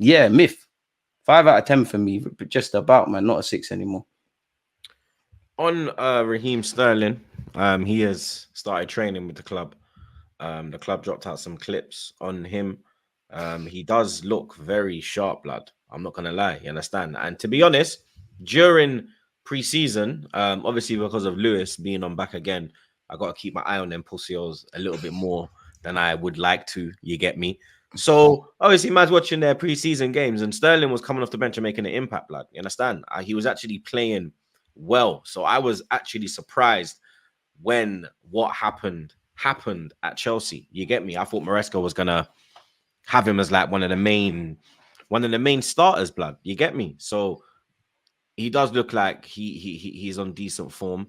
Yeah, myth. 5 out of 10 for me, but just about, man. Not a 6 anymore. On Raheem Sterling, he has started training with the club. The club dropped out some clips on him. He does look very sharp, blood. I'm not gonna lie, you understand? And to be honest, during pre-season, obviously because of Lewis being on back again, I gotta keep my eye on them pussios a little bit more than I would like to. You get me? So obviously, man's watching their pre-season games, and Sterling was coming off the bench and making an impact, blood. You understand? He was actually playing well, so I was actually surprised when what happened at Chelsea. You get me? I thought Maresca was gonna have him as like one of the main starters, blood. You get me? So he does look like he's on decent form.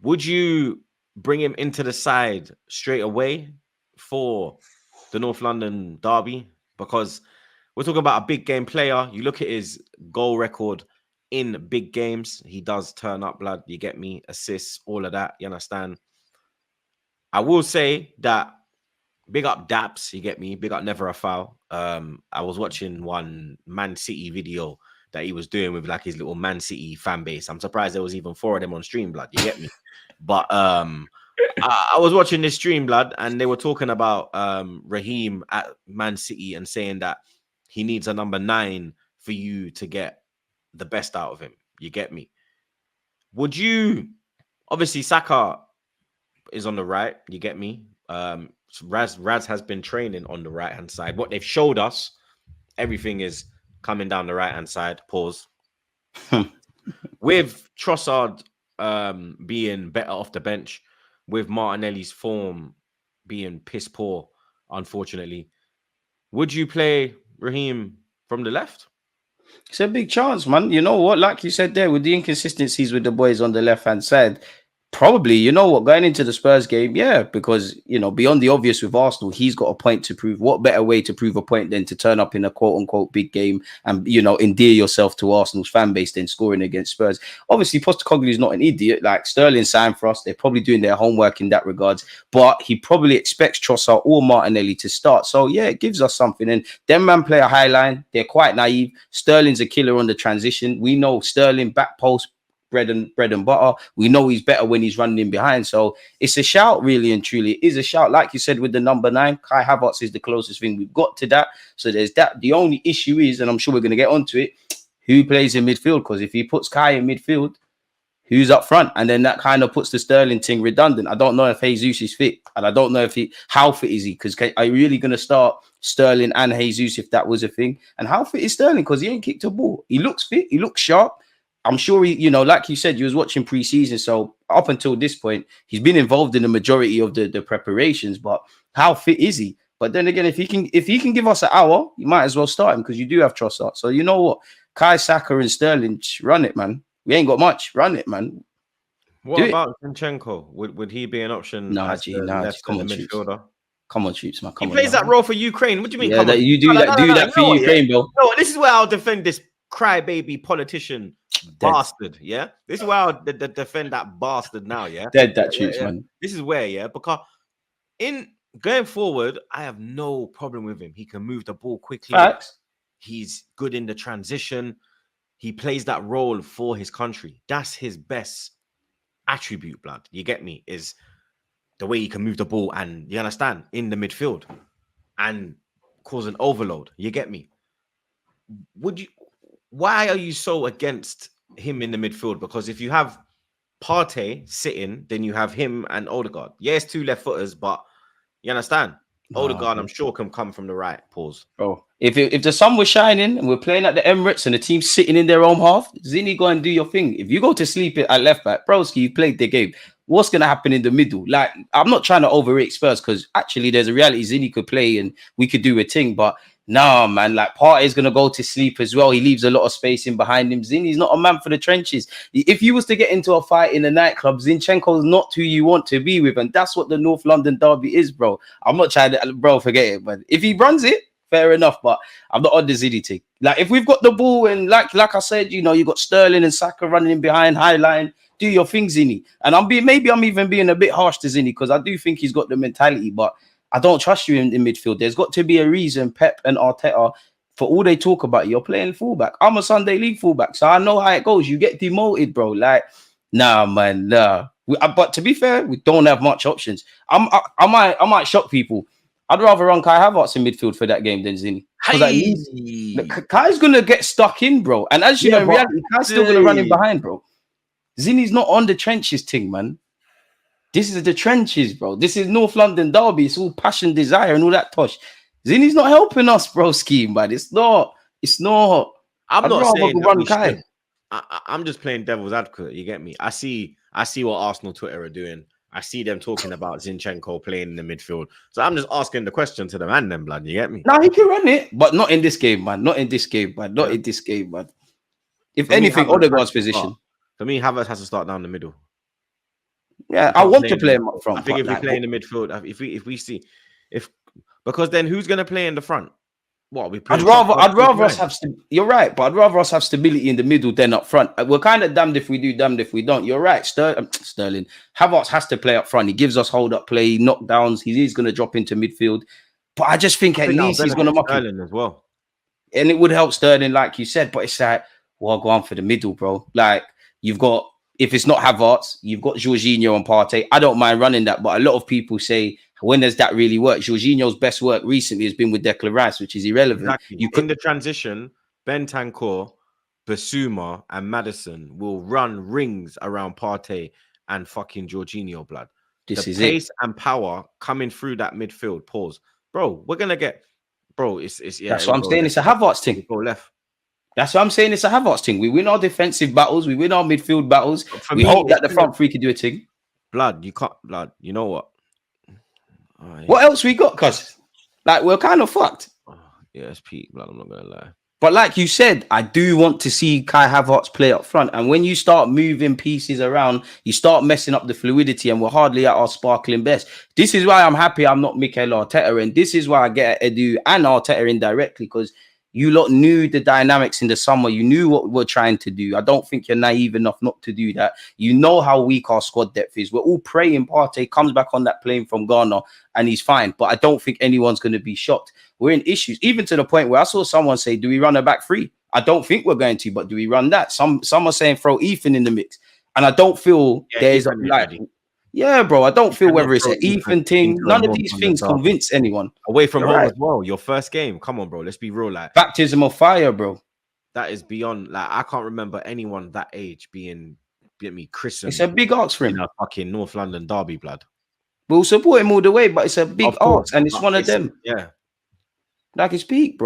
Would you bring him into the side straight away for the North London derby? Because we're talking about a big game player. You look at his goal record in big games. He does turn up, blood. You get me? Assists, all of that. You understand? I will say that big up Daps, you get me? Big up Never a Foul. I was watching one Man City video that he was doing with like his little Man City fan base. I'm surprised there was even 4 of them on stream, blood. You get me? But I was watching this stream, blood, and they were talking about Raheem at Man City and saying that he needs a number 9 for you to get the best out of him. You get me? Would you... Obviously, Saka is on the right. You get me? So Raz has been training on the right-hand side. What they've showed us, everything is coming down the right-hand side. Pause. With Trossard being better off the bench, with Martinelli's form being piss poor, unfortunately, would you play Raheem from the left? It's a big chance, man. You know what? Like you said there, with the inconsistencies with the boys on the left-hand side, probably, you know what, going into the Spurs game, yeah, because, you know, beyond the obvious with Arsenal, he's got a point to prove. What better way to prove a point than to turn up in a quote-unquote big game and, you know, endear yourself to Arsenal's fan base than scoring against Spurs? Obviously, Postecoglou is not an idiot. Like, Sterling signed for us. They're probably doing their homework in that regards, but he probably expects Trossard or Martinelli to start. So, yeah, it gives us something. And them man play a high line. They're quite naive. Sterling's a killer on the transition. We know Sterling, back post, bread and butter. We know he's better when he's running in behind. So it's a shout, really and truly. It is a shout. Like you said, with the number 9, Kai Havertz is the closest thing we've got to that. So there's that. The only issue is, and I'm sure we're going to get onto it, who plays in midfield? Because if he puts Kai in midfield, who's up front? And then that kind of puts the Sterling thing redundant. I don't know if Jesus is fit, and I don't know if how fit is he? Because are you really going to start Sterling and Jesus if that was a thing? And how fit is Sterling? Because he ain't kicked a ball. He looks fit. He looks sharp. I'm sure he, you know, like you said, you was watching pre-season. So up until this point, he's been involved in the majority of the preparations. But how fit is he? But then again, if he can give us an hour, you might as well start him because you do have Trossard. So you know what? Kai, Saka and Sterling, run it, man. We ain't got much. Run it, man. What about Zinchenko? Would he be an option? Nah, come on, midfielder. Come on, Troopz, man. He plays that role for Ukraine. What do you mean? Yeah, you do that for Ukraine, bro. No, this is where I'll defend this crybaby politician bastard. Yeah, this is where I'll defend that bastard now. Yeah, dead that Troopz, man. This is where, yeah, because in going forward, I have no problem with him. He can move the ball quickly. Facts. He's good in the transition. He plays that role for his country. That's his best attribute, blood. You get me? Is the way he can move the ball and, you understand, in the midfield and cause an overload. You get me? Why are you so against him in the midfield? Because if you have Partey sitting, then you have him and Odegaard. Yes, 2 left footers, but you understand? Odegaard, I'm sure, can come from the right. Pause. Bro, if the sun was shining and we're playing at the Emirates and the team's sitting in their own half, Zinni, go and do your thing. If you go to sleep at left back, broski, you played the game. What's going to happen in the middle? Like, I'm not trying to overrate Spurs because actually there's a reality Zinni could play and we could do a thing, but nah, man, like Partey's going to go to sleep as well. He leaves a lot of space in behind him. Zinni's not a man for the trenches. If you was to get into a fight in a nightclub, Zinchenko's not who you want to be with. And that's what the North London derby is, bro. I'm not trying to, bro, forget it. But if he runs it, fair enough. But I'm not on the Zinni thing. Like, if we've got the ball and like I said, you know, you got Sterling and Saka running in behind, high line, do your thing, Zinni. And maybe I'm even being a bit harsh to Zinni because I do think he's got the mentality, but I don't trust you in midfield. There's got to be a reason Pep and Arteta for all they talk about, you're playing fullback. I'm a Sunday League fullback, so I know how it goes. You get demoted, bro. Like, nah, man, nah. But to be fair, we don't have much options. I might shock people. I'd rather run Kai Havertz in midfield for that game than Zinni. Because at least Kai's gonna get stuck in, bro. And as you know, in reality, Kai's still gonna run in behind, bro. Zinni's not on the trenches thing, man. This is the trenches, bro. This is North London derby. It's all passion, desire, and all that tosh. Zinni's not helping us, bro, scheme, man. It's not. I'm not saying that we should. I'm just playing devil's advocate. You get me? I see what Arsenal Twitter are doing. I see them talking about Zinchenko playing in the midfield. So I'm just asking the question to the man, then, blood. You get me? Now he can run it, but not in this game, man. Not in this game, man. Not in this game, man. If anything, Odegaard's position. For me, Havertz has to start down the middle. Yeah, I want to play him up front. I think if we play in the midfield, because then who's going to play in the front? What I'd rather us have. You're right, but I'd rather us have stability in the middle than up front. We're kind of damned if we do, damned if we don't. You're right, Sterling. Havertz has to play up front. He gives us hold up play, knockdowns. He is going to drop into midfield, but I just think at least he's going to mock Sterling as well, and it would help Sterling, like you said. But it's like, well, go on for the middle, bro. Like you've got. If it's not Havertz, you've got Jorginho and Partey. I don't mind running that, but a lot of people say, when does that really work? Jorginho's best work recently has been with Declan Rice, which is irrelevant. Exactly. In the transition, Bentancur, Basuma, and Maddison will run rings around Partey and fucking Jorginho, blood. The pace and power coming through that midfield. Pause. Bro, we're going to get... Bro, it's yeah. That's what I'm saying. It's a Havertz thing. Go left. That's what I'm saying. It's a Havertz thing. We win our defensive battles. We win our midfield battles. We hope that the front three can do a thing. Blood, you can't. Blood, you know what? What else we got? Cause like we're kind of fucked. Yeah, it's peak. Blood, I'm not gonna lie. But like you said, I do want to see Kai Havertz play up front. And when you start moving pieces around, you start messing up the fluidity, and we're hardly at our sparkling best. This is why I'm happy I'm not Mikel Arteta, and this is why I get Edu and Arteta indirectly, because you lot knew the dynamics in the summer. You knew what we're trying to do. I don't think you're naive enough not to do that. You know how weak our squad depth is. We're all praying Partey comes back on that plane from Ghana and he's fine. But I don't think anyone's going to be shocked. We're in issues, even to the point where I saw someone say, do we run a back three? I don't think we're going to, but do we run that? Some are saying throw Ethan in the mix. And I don't feel there's like... Yeah, bro. I don't feel whether it's an Ethan thing. None of these things convince anyone. Away from home as well. Your first game. Come on, bro. Let's be real. Like baptism of fire, bro. That is beyond. Like I can't remember anyone that age being christened. It's a big ask for him. In a fucking North London derby, blood. We'll support him all the way, but it's a big ask, and it's one of them. Yeah, like it's peak, bro.